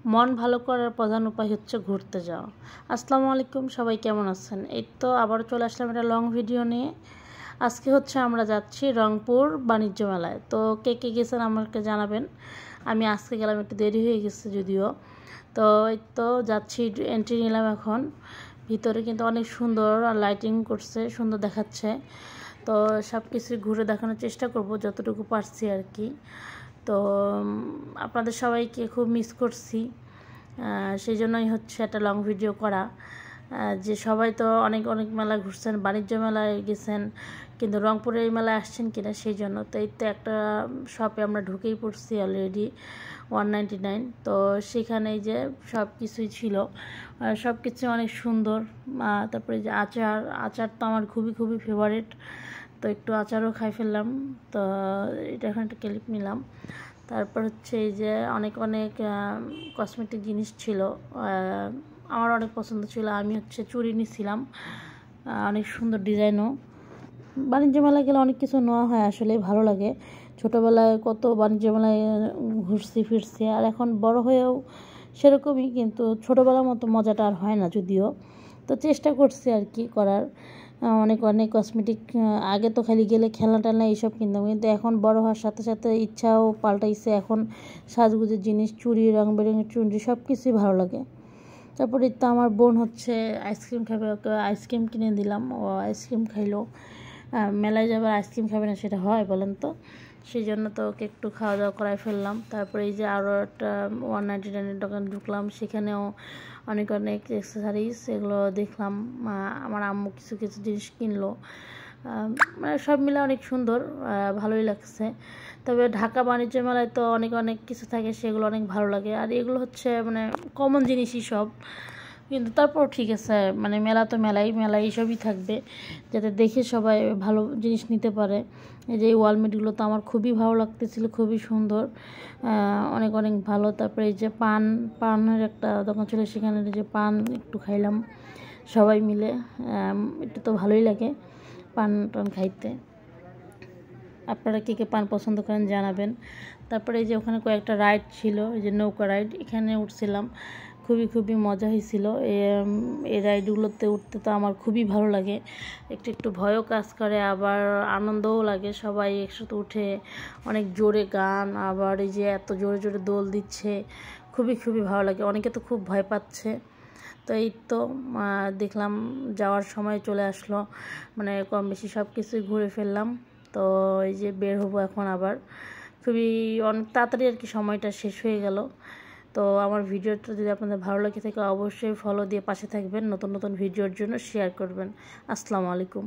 মন ভালো করার প্রধান উপায় হচ্ছে ঘুরতে যাওয়া। আসসালামু আলাইকুম, সবাই কেমন আছেন? এই তো আবার চলে আসলাম একটা লং ভিডিও নিয়ে। আজকে হচ্ছে আমরা যাচ্ছি রংপুর বাণিজ্য মেলায়। তো কে কে গেছেন আমাকে জানাবেন। আমি আজকে গেলাম, একটু দেরি হয়ে গেছে যদিও। তো এই তো যাচ্ছি, এন্ট্রি নিলাম এখন। ভিতরে কিন্তু অনেক সুন্দর আর লাইটিং করছে, সুন্দর দেখাচ্ছে। তো সব কিছু ঘুরে দেখানোর চেষ্টা করব যতটুকু পারছি আর কি। তো আপনাদের সবাইকে খুব মিস করছি, সেই জন্যই হচ্ছে একটা লং ভিডিও করা। যে সবাই তো অনেক অনেক মেলা ঘুরছেন, বাণিজ্য মেলায় গেছেন, কিন্তু রংপুরে এই মেলায় আসছেন কিনা সেই জন্য। তো এই তো একটা শপে আমরা ঢুকেই পড়ছি অলরেডি, 199। তো সেখানে যে সব কিছুই ছিল, সব কিছু অনেক সুন্দর। তারপরে যে আচার তো আমার খুবই খুবই ফেভারিট। তো একটু আচারও খাই ফেললাম। তো এটা এখন একটা ক্লিপ নিলাম। তারপর হচ্ছে এই যে অনেক অনেক কসমেটিক জিনিস ছিল, আমার অনেক পছন্দ ছিল। আমি হচ্ছে চুড়ি নিয়েছিলাম, অনেক সুন্দর ডিজাইনও। বাণিজ্য মেলায় গেলে অনেক কিছু নেওয়া হয়, আসলে ভালো লাগে। ছোটোবেলায় কত বাণিজ্য মেলায় ঘুরছি ফিরছি, আর এখন বড় হয়েও সেরকমই, কিন্তু ছোটোবেলার মতো মজাটা আর হয় না যদিও। তো চেষ্টা করছি আর কি করার। অনেক অনেক কসমেটিক, আগে তো খালি গেলে খেলনা টেলনা এইসব কিনতাম, কিন্তু এখন বড় হওয়ার সাথে সাথে ইচ্ছাও পাল্টাইছে। এখন সাজগুজের জিনিস, চুড়ি, রং বেরঙের চুড়ি, সব কিছুই ভালো লাগে। তারপরে তো আমার বোন হচ্ছে আইসক্রিম খাবে, ওকে আইসক্রিম কিনে দিলাম, ও আইসক্রিম খাইলো। মেলায় যাবার আইসক্রিম খাবে না সেটা হয় বলেন তো? সেই জন্য তো ওকে একটু খাওয়া দাওয়া করাই ফেললাম। তারপরে এই যে আরও একটা 199-এর দোকান ঢুকলাম, সেখানেও অনেক অনেক অ্যাক্সেসারিজ, এগুলো দেখলাম। আমার আম্মু কিছু কিছু জিনিস কিনলো, মানে সব মিলে অনেক সুন্দর, ভালোই লাগছে। তবে ঢাকা বাণিজ্য মেলায় তো অনেক অনেক কিছু থাকে, সেগুলো অনেক ভালো লাগে। আর এগুলো হচ্ছে মানে কমন জিনিসই সব, কিন্তু তারপর ঠিক আছে, মানে মেলা তো মেলাই এইসবই থাকবে, যাতে দেখে সবাই ভালো জিনিস নিতে পারে। এই যে এই ওয়ালমেটগুলো তো আমার খুবই ভালো লাগতেছিল, খুবই সুন্দর, অনেক অনেক ভালো। তারপরে এই যে পানের একটা দোকান ছিল, সেখানে যে পান একটু খাইলাম সবাই মিলে, একটু তো ভালোই লাগে পান টান খাইতে। আপনারা কে কে পান পছন্দ করেন জানাবেন। তারপরে এই যে ওখানে কয়েকটা রাইড ছিল, এই যে নৌকা রাইড, এখানে উঠছিলাম, খুবই খুবই মজা হয়েছিল। এই রাইডগুলোতে উঠতে তো আমার খুবই ভালো লাগে, একটু একটু ভয়ও কাজ করে, আবার আনন্দও লাগে। সবাই একসাথে উঠে অনেক জোরে গান, আবার এই যে এত জোরে জোরে দোল দিচ্ছে, খুবই খুবই ভালো লাগে। অনেকে তো খুব ভয় পাচ্ছে। তো এই তো দেখলাম যাওয়ার সময় চলে আসলো, মানে কম বেশি সব কিছুই ঘুরে ফেললাম। তো এই যে বের হবো এখন আবার, খুবই অনেক তাড়াতাড়ি আর কি সময়টা শেষ হয়ে গেল। তো আমার ভিডিওটা যদি আপনাদের ভালো লাগে থাকে, অবশ্যই ফলো দিয়ে পাশে থাকবেন, নতুন নতুন ভিডিওর জন্য শেয়ার করবেন। আসসালামু আলাইকুম।